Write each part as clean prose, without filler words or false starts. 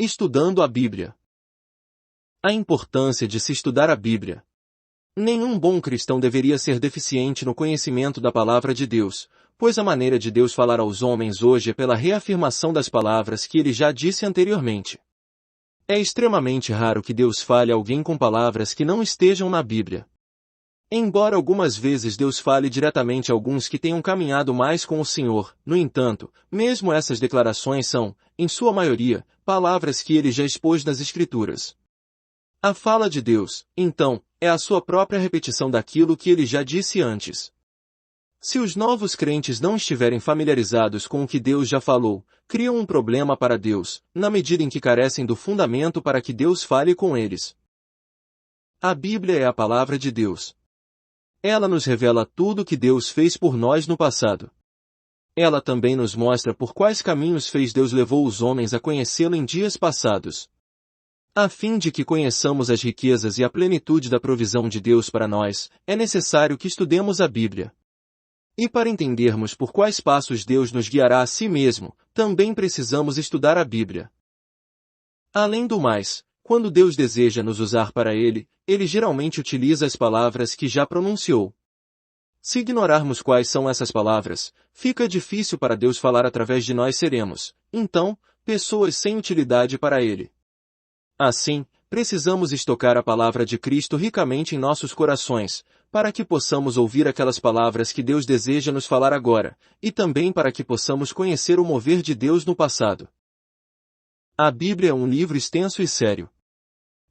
Estudando a Bíblia. A importância de se estudar a Bíblia. Nenhum bom cristão deveria ser deficiente no conhecimento da palavra de Deus, pois a maneira de Deus falar aos homens hoje é pela reafirmação das palavras que ele já disse anteriormente. É extremamente raro que Deus fale a alguém com palavras que não estejam na Bíblia. Embora algumas vezes Deus fale diretamente a alguns que tenham caminhado mais com o Senhor, no entanto, mesmo essas declarações são, em sua maioria, palavras que ele já expôs nas Escrituras. A fala de Deus, então, é a sua própria repetição daquilo que ele já disse antes. Se os novos crentes não estiverem familiarizados com o que Deus já falou, criam um problema para Deus, na medida em que carecem do fundamento para que Deus fale com eles. A Bíblia é a palavra de Deus. Ela nos revela tudo o que Deus fez por nós no passado. Ela também nos mostra por quais caminhos Deus levou os homens a conhecê-lo em dias passados. A fim de que conheçamos as riquezas e a plenitude da provisão de Deus para nós, é necessário que estudemos a Bíblia. E para entendermos por quais passos Deus nos guiará a si mesmo, também precisamos estudar a Bíblia. Além do mais, quando Deus deseja nos usar para Ele, Ele geralmente utiliza as palavras que já pronunciou. Se ignorarmos quais são essas palavras, fica difícil para Deus falar através de nós seremos, então, pessoas sem utilidade para Ele. Assim, precisamos estocar a palavra de Cristo ricamente em nossos corações, para que possamos ouvir aquelas palavras que Deus deseja nos falar agora, e também para que possamos conhecer o mover de Deus no passado. A Bíblia é um livro extenso e sério.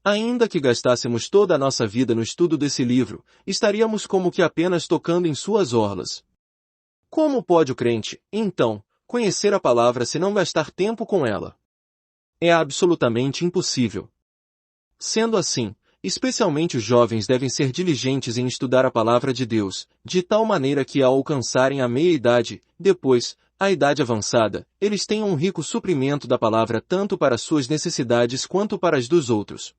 Ainda que gastássemos toda a nossa vida no estudo desse livro, estaríamos como que apenas tocando em suas orlas. Como pode o crente, então, conhecer a palavra se não gastar tempo com ela? É absolutamente impossível. Sendo assim, especialmente os jovens devem ser diligentes em estudar a palavra de Deus, de tal maneira que ao alcançarem a meia-idade, depois, a idade avançada, eles tenham um rico suprimento da palavra tanto para suas necessidades quanto para as dos outros.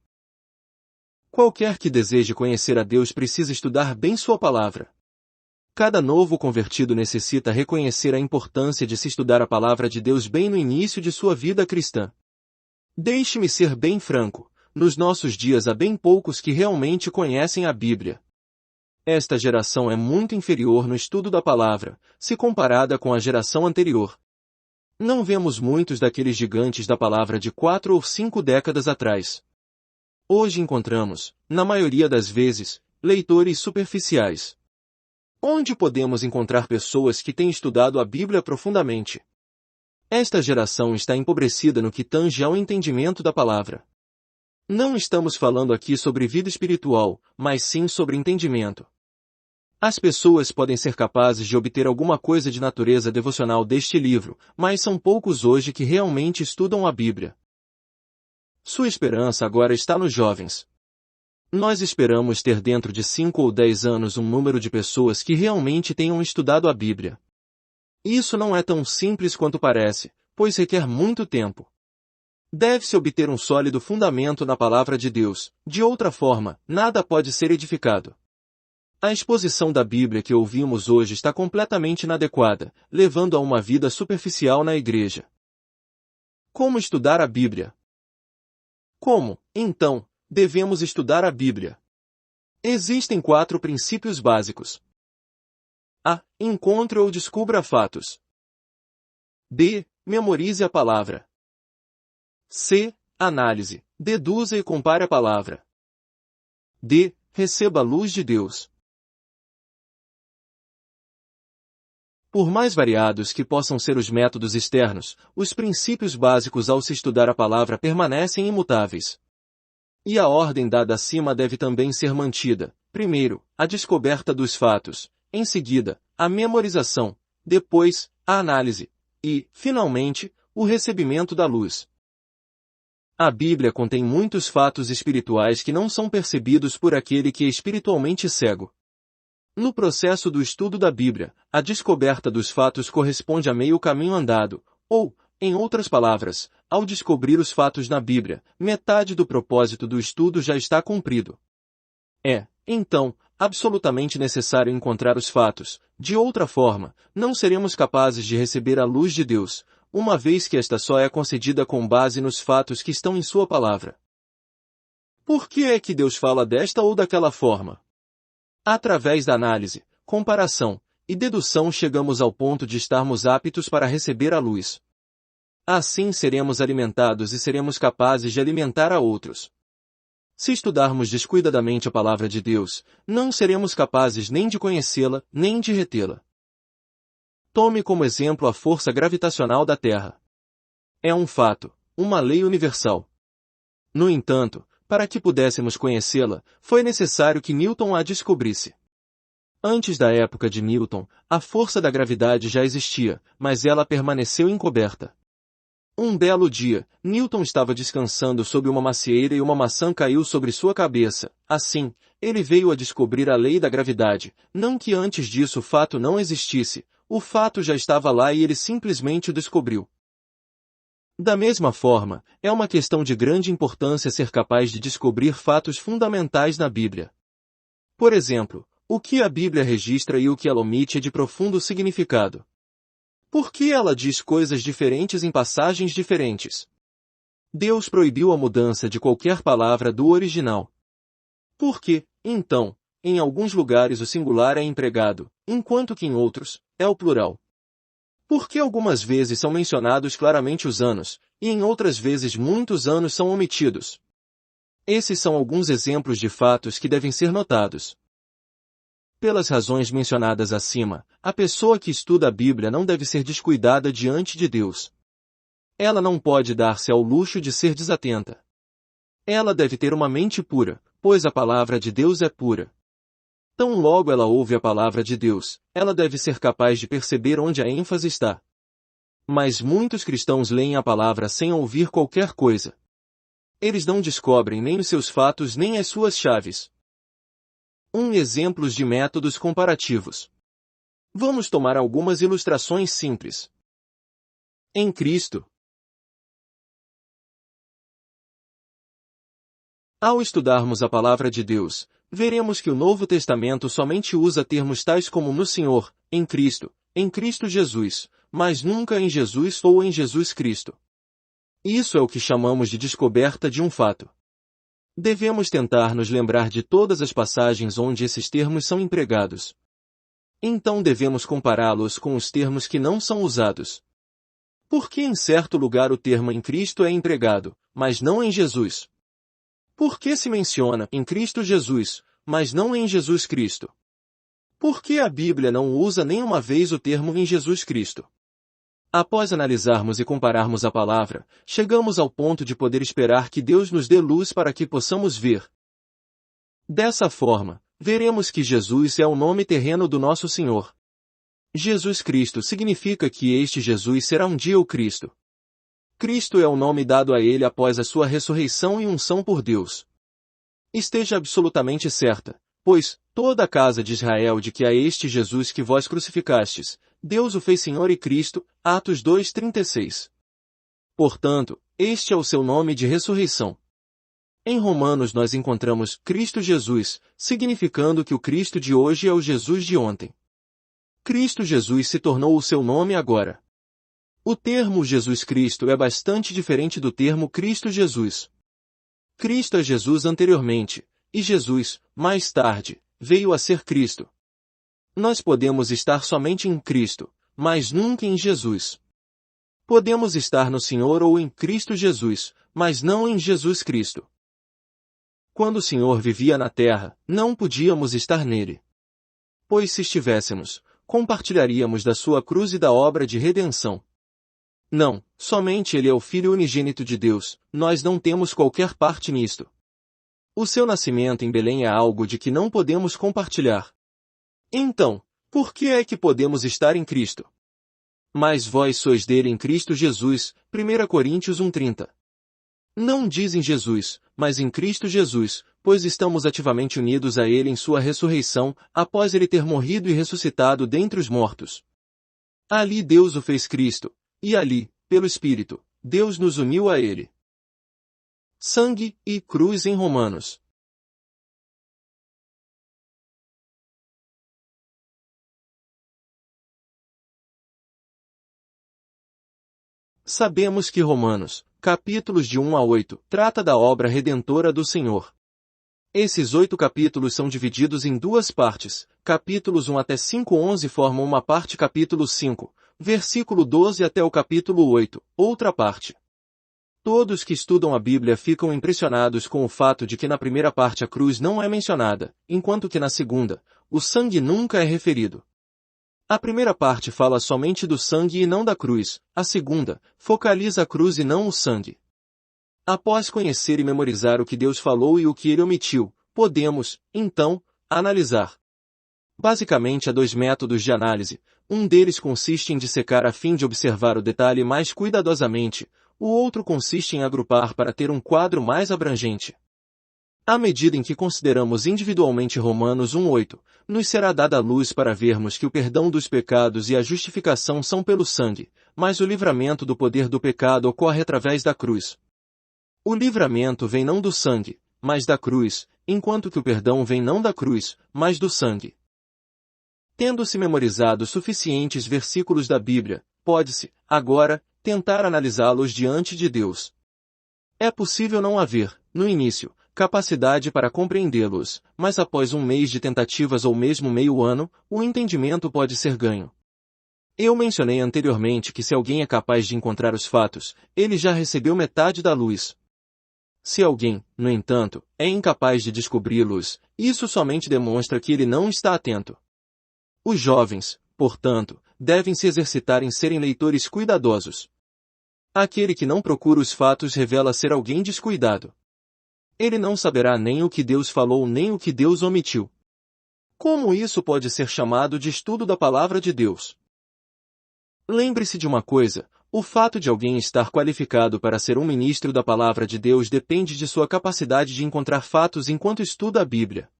Qualquer que deseje conhecer a Deus precisa estudar bem sua palavra. Cada novo convertido necessita reconhecer a importância de se estudar a palavra de Deus bem no início de sua vida cristã. Deixe-me ser bem franco, nos nossos dias há bem poucos que realmente conhecem a Bíblia. Esta geração é muito inferior no estudo da palavra, se comparada com a geração anterior. Não vemos muitos daqueles gigantes da palavra de 4 ou 5 décadas atrás. Hoje encontramos, na maioria das vezes, leitores superficiais. Onde podemos encontrar pessoas que têm estudado a Bíblia profundamente? Esta geração está empobrecida no que tange ao entendimento da palavra. Não estamos falando aqui sobre vida espiritual, mas sim sobre entendimento. As pessoas podem ser capazes de obter alguma coisa de natureza devocional deste livro, mas são poucos hoje que realmente estudam a Bíblia. Sua esperança agora está nos jovens. Nós esperamos ter dentro de 5 ou 10 anos um número de pessoas que realmente tenham estudado a Bíblia. Isso não é tão simples quanto parece, pois requer muito tempo. Deve-se obter um sólido fundamento na palavra de Deus, de outra forma, nada pode ser edificado. A exposição da Bíblia que ouvimos hoje está completamente inadequada, levando a uma vida superficial na igreja. Como estudar a Bíblia? Como, então, devemos estudar a Bíblia? Existem 4 princípios básicos. A. Encontre ou descubra fatos. B. Memorize a palavra. C. Análise. Deduza e compare a palavra. D. Receba a luz de Deus. Por mais variados que possam ser os métodos externos, os princípios básicos ao se estudar a palavra permanecem imutáveis. E a ordem dada acima deve também ser mantida. Primeiro, a descoberta dos fatos. Em seguida, a memorização, depois, a análise, e, finalmente, o recebimento da luz. A Bíblia contém muitos fatos espirituais que não são percebidos por aquele que é espiritualmente cego. No processo do estudo da Bíblia, a descoberta dos fatos corresponde a meio caminho andado, ou, em outras palavras, ao descobrir os fatos na Bíblia, metade do propósito do estudo já está cumprido. É, então, absolutamente necessário encontrar os fatos, de outra forma, não seremos capazes de receber a luz de Deus, uma vez que esta só é concedida com base nos fatos que estão em sua palavra. Por que é que Deus fala desta ou daquela forma? Através da análise, comparação e dedução chegamos ao ponto de estarmos aptos para receber a luz. Assim seremos alimentados e seremos capazes de alimentar a outros. Se estudarmos descuidadamente a palavra de Deus, não seremos capazes nem de conhecê-la, nem de retê-la. Tome como exemplo a força gravitacional da Terra. É um fato, uma lei universal. No entanto, para que pudéssemos conhecê-la, foi necessário que Newton a descobrisse. Antes da época de Newton, a força da gravidade já existia, mas ela permaneceu encoberta. Um belo dia, Newton estava descansando sob uma macieira e uma maçã caiu sobre sua cabeça. Assim, ele veio a descobrir a lei da gravidade, não que antes disso o fato não existisse, o fato já estava lá e ele simplesmente o descobriu. Da mesma forma, é uma questão de grande importância ser capaz de descobrir fatos fundamentais na Bíblia. Por exemplo, o que a Bíblia registra e o que ela omite é de profundo significado. Por que ela diz coisas diferentes em passagens diferentes? Deus proibiu a mudança de qualquer palavra do original. Por que, então, em alguns lugares o singular é empregado, enquanto que em outros, é o plural? Por que algumas vezes são mencionados claramente os anos, e em outras vezes muitos anos são omitidos? Esses são alguns exemplos de fatos que devem ser notados. Pelas razões mencionadas acima, a pessoa que estuda a Bíblia não deve ser descuidada diante de Deus. Ela não pode dar-se ao luxo de ser desatenta. Ela deve ter uma mente pura, pois a palavra de Deus é pura. Tão logo ela ouve a palavra de Deus, ela deve ser capaz de perceber onde a ênfase está. Mas muitos cristãos leem a palavra sem ouvir qualquer coisa. Eles não descobrem nem os seus fatos nem as suas chaves. Exemplos de métodos comparativos. Vamos tomar algumas ilustrações simples. Em Cristo. Ao estudarmos a palavra de Deus, veremos que o Novo Testamento somente usa termos tais como no Senhor, em Cristo Jesus, mas nunca em Jesus ou em Jesus Cristo. Isso é o que chamamos de descoberta de um fato. Devemos tentar nos lembrar de todas as passagens onde esses termos são empregados. Então devemos compará-los com os termos que não são usados. Por que em certo lugar o termo em Cristo é empregado, mas não em Jesus? Por que se menciona em Cristo Jesus, mas não em Jesus Cristo? Por que a Bíblia não usa nenhuma vez o termo em Jesus Cristo? Após analisarmos e compararmos a palavra, chegamos ao ponto de poder esperar que Deus nos dê luz para que possamos ver. Dessa forma, veremos que Jesus é o nome terreno do nosso Senhor. Jesus Cristo significa que este Jesus será um dia o Cristo. Cristo é o nome dado a ele após a sua ressurreição e unção por Deus. Esteja absolutamente certa, pois, toda a casa de Israel de que a este Jesus que vós crucificastes, Deus o fez Senhor e Cristo, Atos 2:36. Portanto, este é o seu nome de ressurreição. Em Romanos nós encontramos Cristo Jesus, significando que o Cristo de hoje é o Jesus de ontem. Cristo Jesus se tornou o seu nome agora. O termo Jesus Cristo é bastante diferente do termo Cristo Jesus. Cristo é Jesus anteriormente, e Jesus, mais tarde, veio a ser Cristo. Nós podemos estar somente em Cristo, mas nunca em Jesus. Podemos estar no Senhor ou em Cristo Jesus, mas não em Jesus Cristo. Quando o Senhor vivia na terra, não podíamos estar nele. Pois se estivéssemos, compartilharíamos da sua cruz e da obra de redenção. Não, somente ele é o Filho unigênito de Deus, nós não temos qualquer parte nisto. O seu nascimento em Belém é algo de que não podemos compartilhar. Então, por que é que podemos estar em Cristo? Mas vós sois dele em Cristo Jesus, 1 Coríntios 1:30. Não diz em Jesus, mas em Cristo Jesus, pois estamos ativamente unidos a ele em sua ressurreição, após ele ter morrido e ressuscitado dentre os mortos. Ali Deus o fez Cristo, e ali, pelo Espírito, Deus nos uniu a ele. Sangue e cruz em Romanos. Sabemos que Romanos, capítulos de 1 a 8, trata da obra redentora do Senhor. Esses 8 capítulos são divididos em duas partes. Capítulos 1 até 5:11 formam uma parte, capítulo 5, versículo 12 até o capítulo 8, outra parte. Todos que estudam a Bíblia ficam impressionados com o fato de que na primeira parte a cruz não é mencionada, enquanto que na segunda, o sangue nunca é referido. A primeira parte fala somente do sangue e não da cruz, a segunda, focaliza a cruz e não o sangue. Após conhecer e memorizar o que Deus falou e o que ele omitiu, podemos, então, analisar. Basicamente há 2 métodos de análise, um deles consiste em dissecar a fim de observar o detalhe mais cuidadosamente, o outro consiste em agrupar para ter um quadro mais abrangente. À medida em que consideramos individualmente Romanos 1:8, nos será dada a luz para vermos que o perdão dos pecados e a justificação são pelo sangue, mas o livramento do poder do pecado ocorre através da cruz. O livramento vem não do sangue, mas da cruz, enquanto que o perdão vem não da cruz, mas do sangue. Tendo-se memorizado suficientes versículos da Bíblia, pode-se, agora, tentar analisá-los diante de Deus. É possível não haver, no início, capacidade para compreendê-los, mas após 1 mês de tentativas ou mesmo meio ano, o entendimento pode ser ganho. Eu mencionei anteriormente que se alguém é capaz de encontrar os fatos, ele já recebeu metade da luz. Se alguém, no entanto, é incapaz de descobri-los, isso somente demonstra que ele não está atento. Os jovens, portanto, devem se exercitar em serem leitores cuidadosos. Aquele que não procura os fatos revela ser alguém descuidado. Ele não saberá nem o que Deus falou nem o que Deus omitiu. Como isso pode ser chamado de estudo da palavra de Deus? Lembre-se de uma coisa, o fato de alguém estar qualificado para ser um ministro da palavra de Deus depende de sua capacidade de encontrar fatos enquanto estuda a Bíblia.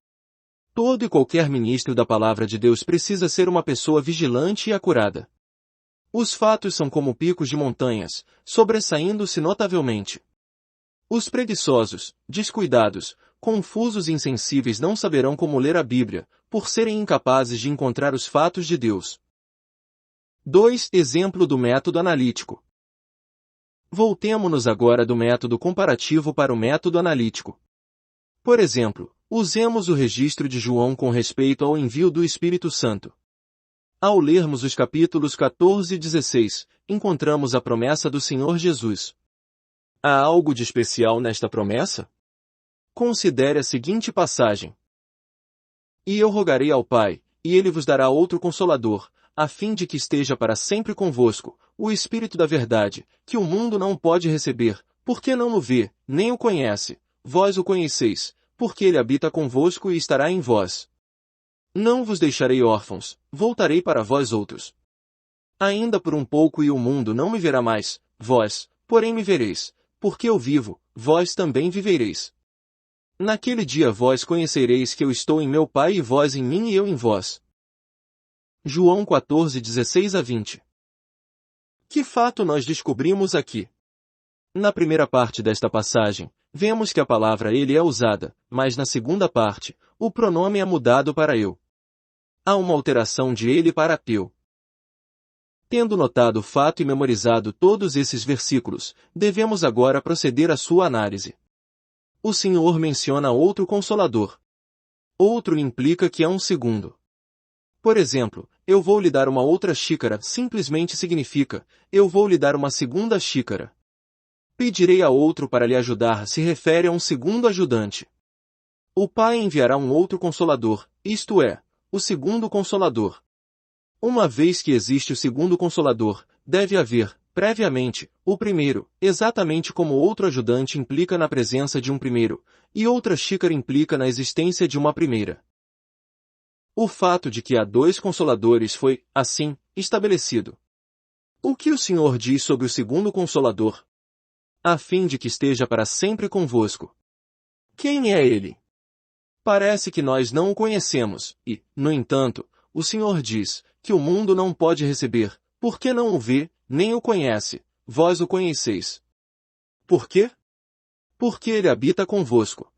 Todo e qualquer ministro da palavra de Deus precisa ser uma pessoa vigilante e acurada. Os fatos são como picos de montanhas, sobressaindo-se notavelmente. Os preguiçosos, descuidados, confusos e insensíveis não saberão como ler a Bíblia, por serem incapazes de encontrar os fatos de Deus. 2. Exemplo do método analítico. Voltemo-nos agora do método comparativo para o método analítico. Por exemplo, usemos o registro de João com respeito ao envio do Espírito Santo. Ao lermos os capítulos 14 e 16, encontramos a promessa do Senhor Jesus. Há algo de especial nesta promessa? Considere a seguinte passagem. E eu rogarei ao Pai, e ele vos dará outro Consolador, a fim de que esteja para sempre convosco, o Espírito da verdade, que o mundo não pode receber, porque não o vê, nem o conhece. Vós o conheceis, porque ele habita convosco e estará em vós. Não vos deixarei órfãos, voltarei para vós outros. Ainda por um pouco e o mundo não me verá mais, vós, porém me vereis, porque eu vivo, vós também vivereis. Naquele dia vós conhecereis que eu estou em meu Pai e vós em mim e eu em vós. João 14, 16 a 20. Que fato nós descobrimos aqui? Na primeira parte desta passagem, vemos que a palavra ele é usada, mas na segunda parte, o pronome é mudado para eu. Há uma alteração de ele para eu. Tendo notado o fato e memorizado todos esses versículos, devemos agora proceder à sua análise. O Senhor menciona outro Consolador. Outro implica que é um segundo. Por exemplo, eu vou lhe dar uma outra xícara simplesmente significa, eu vou lhe dar uma segunda xícara. Pedirei a outro para lhe ajudar se refere a um segundo ajudante. O Pai enviará um outro Consolador, isto é, o segundo Consolador. Uma vez que existe o segundo Consolador, deve haver, previamente, o primeiro, exatamente como outro ajudante implica na presença de um primeiro, e outra xícara implica na existência de uma primeira. O fato de que há 2 Consoladores foi, assim, estabelecido. O que o Senhor diz sobre o segundo Consolador? A fim de que esteja para sempre convosco. Quem é ele? Parece que nós não o conhecemos, e, no entanto, o Senhor diz, que o mundo não pode receber, porque não o vê, nem o conhece, vós o conheceis. Por quê? Porque ele habita convosco.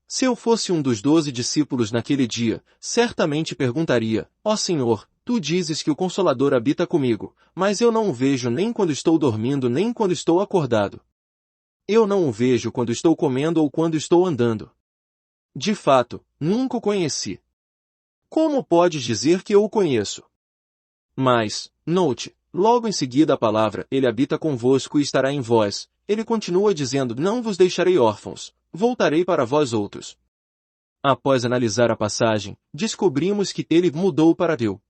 Se eu fosse um dos 12 discípulos naquele dia, certamente perguntaria, ó Senhor, Tu dizes que o Consolador habita comigo, mas eu não o vejo nem quando estou dormindo nem quando estou acordado. Eu não o vejo quando estou comendo ou quando estou andando. De fato, nunca o conheci. Como podes dizer que eu o conheço? Mas, note, logo em seguida a palavra, ele habita convosco e estará em vós, ele continua dizendo, não vos deixarei órfãos, voltarei para vós outros. Após analisar a passagem, descobrimos que ele mudou para eu.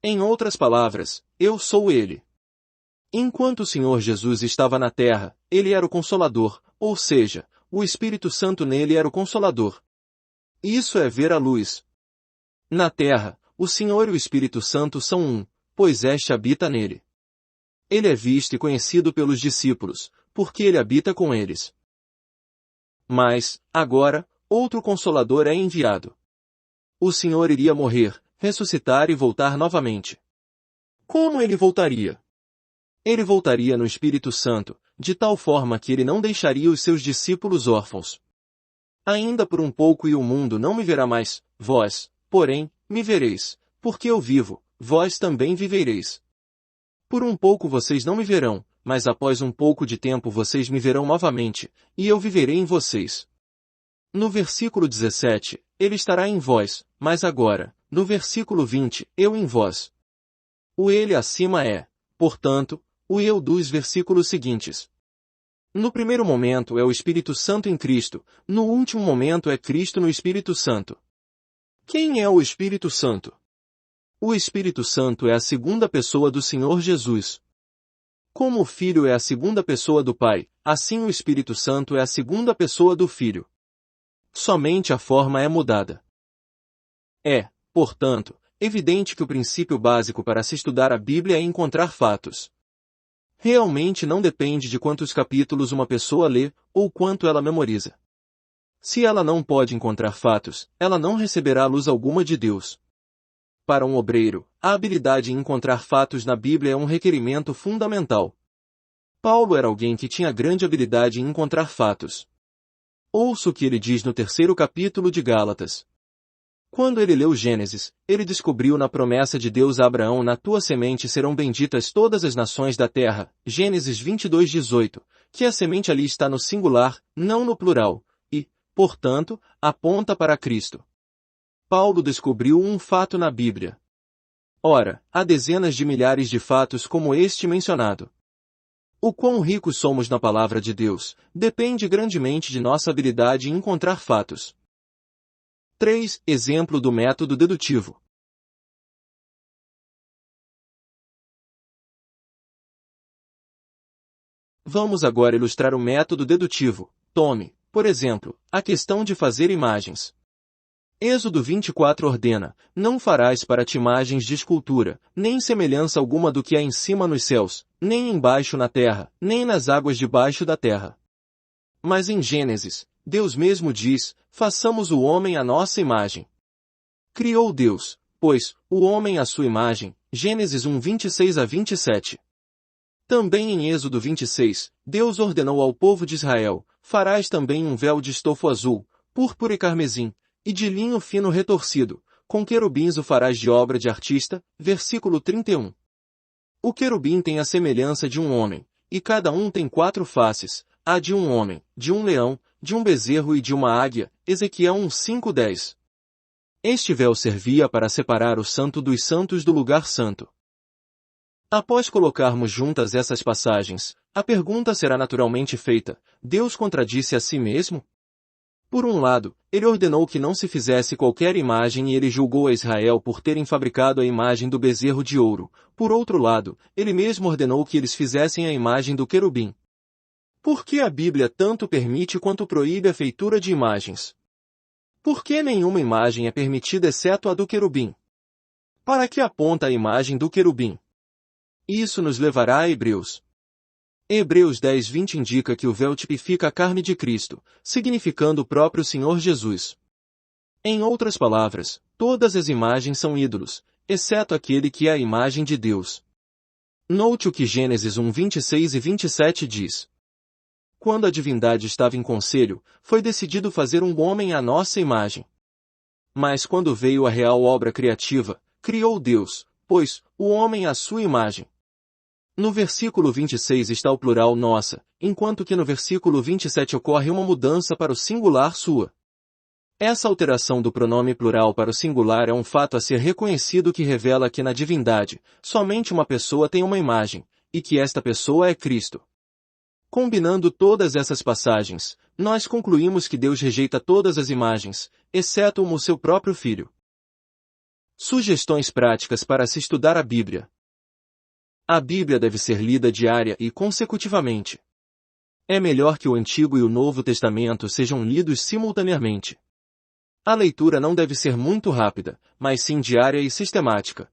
Em outras palavras, eu sou ele. Enquanto o Senhor Jesus estava na terra, ele era o Consolador, ou seja, o Espírito Santo nele era o Consolador. Isso é ver a luz. Na terra, o Senhor e o Espírito Santo são um, pois este habita nele. Ele é visto e conhecido pelos discípulos, porque ele habita com eles. Mas, agora, outro Consolador é enviado. O Senhor iria morrer, ressuscitar e voltar novamente. Como ele voltaria? Ele voltaria no Espírito Santo, de tal forma que ele não deixaria os seus discípulos órfãos. Ainda por um pouco e o mundo não me verá mais, vós, porém, me vereis, porque eu vivo, vós também vivereis. Por um pouco vocês não me verão, mas após um pouco de tempo vocês me verão novamente, e eu viverei em vocês. No versículo 17, ele estará em vós, mas agora, no versículo 20, eu em vós. O ele acima é, portanto, o eu dos versículos seguintes. No primeiro momento é o Espírito Santo em Cristo, no último momento é Cristo no Espírito Santo. Quem é o Espírito Santo? O Espírito Santo é a segunda pessoa do Senhor Jesus. Como o Filho é a segunda pessoa do Pai, assim o Espírito Santo é a segunda pessoa do Filho. Somente a forma é mudada. É, portanto, evidente que o princípio básico para se estudar a Bíblia é encontrar fatos. Realmente não depende de quantos capítulos uma pessoa lê, ou quanto ela memoriza. Se ela não pode encontrar fatos, ela não receberá luz alguma de Deus. Para um obreiro, a habilidade em encontrar fatos na Bíblia é um requerimento fundamental. Paulo era alguém que tinha grande habilidade em encontrar fatos. Ouça o que ele diz no 3º capítulo de Gálatas. Quando ele leu Gênesis, ele descobriu na promessa de Deus a Abraão: na tua semente serão benditas todas as nações da terra, Gênesis 22:18, que a semente ali está no singular, não no plural, e, portanto, aponta para Cristo. Paulo descobriu um fato na Bíblia. Ora, há dezenas de milhares de fatos como este mencionado. O quão ricos somos na palavra de Deus, depende grandemente de nossa habilidade em encontrar fatos. 3. Exemplo do método dedutivo. Vamos agora ilustrar o método dedutivo. Tome, por exemplo, a questão de fazer imagens. Êxodo 24 ordena: não farás para ti imagens de escultura, nem semelhança alguma do que há em cima nos céus, nem embaixo na terra, nem nas águas debaixo da terra. Mas em Gênesis, Deus mesmo diz: façamos o homem à nossa imagem. Criou Deus, pois, o homem à sua imagem, Gênesis 1, 26-27. Também em Êxodo 26, Deus ordenou ao povo de Israel: farás também um véu de estofo azul, púrpura e carmesim, e de linho fino retorcido, com querubins o farás de obra de artista, versículo 31. O querubim tem a semelhança de um homem, e cada um tem 4 faces, a de um homem, de um leão, de um bezerro e de uma águia, Ezequiel 1:5-10. Este véu servia para separar o santo dos santos do lugar santo. Após colocarmos juntas essas passagens, a pergunta será naturalmente feita: Deus contradisse a si mesmo? Por um lado, ele ordenou que não se fizesse qualquer imagem e ele julgou a Israel por terem fabricado a imagem do bezerro de ouro. Por outro lado, ele mesmo ordenou que eles fizessem a imagem do querubim. Por que a Bíblia tanto permite quanto proíbe a feitura de imagens? Por que nenhuma imagem é permitida exceto a do querubim? Para que aponta a imagem do querubim? Isso nos levará a Hebreus. Hebreus 10:20 indica que o véu tipifica a carne de Cristo, significando o próprio Senhor Jesus. Em outras palavras, todas as imagens são ídolos, exceto aquele que é a imagem de Deus. Note o que Gênesis 1, 26 e 27 diz. Quando a divindade estava em conselho, foi decidido fazer um homem à nossa imagem. Mas quando veio a real obra criativa, criou Deus, pois, o homem à sua imagem. No versículo 26 está o plural nossa, enquanto que no versículo 27 ocorre uma mudança para o singular sua. Essa alteração do pronome plural para o singular é um fato a ser reconhecido que revela que na divindade, somente uma pessoa tem uma imagem, e que esta pessoa é Cristo. Combinando todas essas passagens, nós concluímos que Deus rejeita todas as imagens, exceto o seu próprio Filho. Sugestões práticas para se estudar a Bíblia. A Bíblia deve ser lida diária e consecutivamente. É melhor que o Antigo e o Novo Testamento sejam lidos simultaneamente. A leitura não deve ser muito rápida, mas sim diária e sistemática.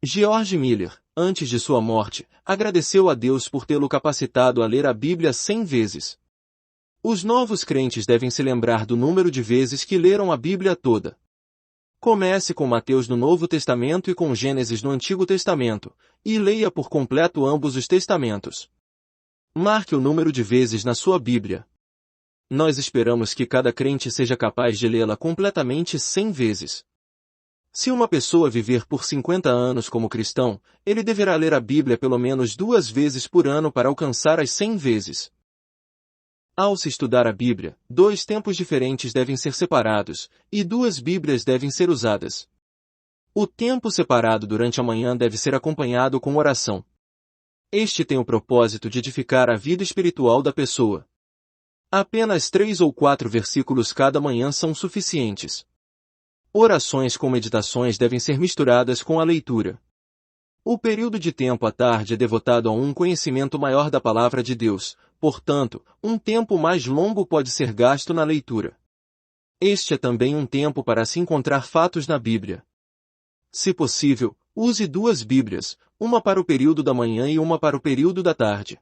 George Miller, antes de sua morte, agradeceu a Deus por tê-lo capacitado a ler a Bíblia 100 vezes. Os novos crentes devem se lembrar do número de vezes que leram a Bíblia toda. Comece com Mateus no Novo Testamento e com Gênesis no Antigo Testamento, e leia por completo ambos os testamentos. Marque o número de vezes na sua Bíblia. Nós esperamos que cada crente seja capaz de lê-la completamente 100 vezes. Se uma pessoa viver por 50 anos como cristão, ele deverá ler a Bíblia pelo menos 2 vezes por ano para alcançar as 100 vezes. Ao se estudar a Bíblia, 2 tempos diferentes devem ser separados, e 2 Bíblias devem ser usadas. O tempo separado durante a manhã deve ser acompanhado com oração. Este tem o propósito de edificar a vida espiritual da pessoa. Apenas 3 ou 4 versículos cada manhã são suficientes. Orações com meditações devem ser misturadas com a leitura. O período de tempo à tarde é devotado a um conhecimento maior da palavra de Deus, portanto, um tempo mais longo pode ser gasto na leitura. Este é também um tempo para se encontrar fatos na Bíblia. Se possível, use 2 Bíblias, uma para o período da manhã e uma para o período da tarde.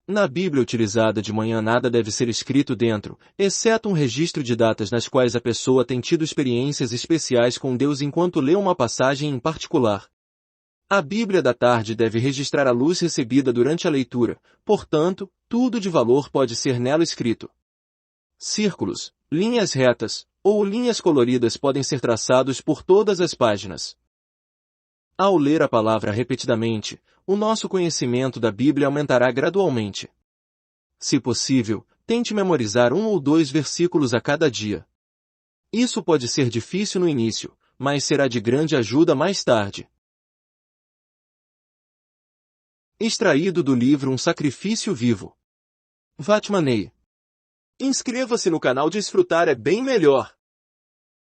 Na Bíblia utilizada de manhã nada deve ser escrito dentro, exceto um registro de datas nas quais a pessoa tem tido experiências especiais com Deus enquanto lê uma passagem em particular. A Bíblia da tarde deve registrar a luz recebida durante a leitura, portanto, tudo de valor pode ser nela escrito. Círculos, linhas retas, ou linhas coloridas podem ser traçados por todas as páginas. Ao ler a palavra repetidamente, o nosso conhecimento da Bíblia aumentará gradualmente. Se possível, tente memorizar 1 ou 2 versículos a cada dia. Isso pode ser difícil no início, mas será de grande ajuda mais tarde. Extraído do livro Um Sacrifício Vivo. Vatmanei. Inscreva-se no canal Desfrutar é bem melhor.